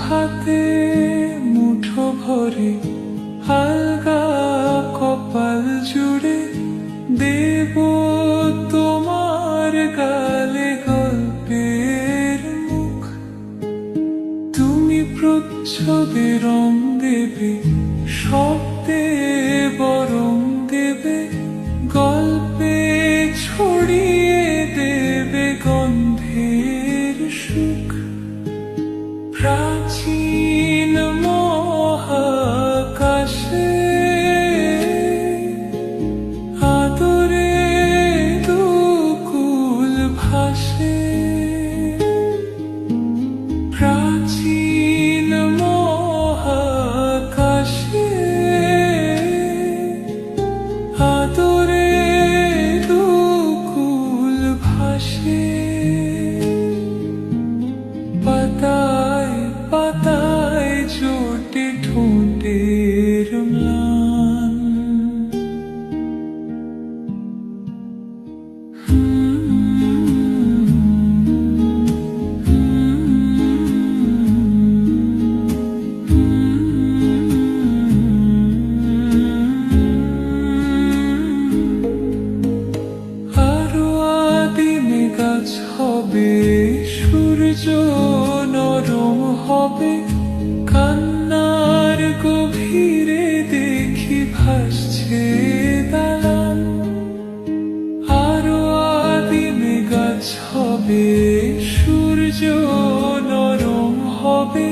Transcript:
হাতে মুঠো ভরে আলগা কপাল জুড়ে দেব তোমার গালে গল্পের মুখ। তুমি প্রচ্ছদে রং দেবে, শব্দে বরং দেবে, গল্পে ছড়িয়ে দেবে গন্ধের সুখ। প্রাচীন মহাকাশে আদরে দুকুল ভাসে। প্রাচীন মহাকাশে আদরে দুকুল ভাসে। পাতায় পাতায় জোটে ঠোঁটের ম্লান। আরো আদিমে গাছ হবে, সূর্য নরম হবে, কান্নার গভীরে দেখি ভাসছে দালান। আরো আদিমে গাছ হবে, সূর্য নরম হবে,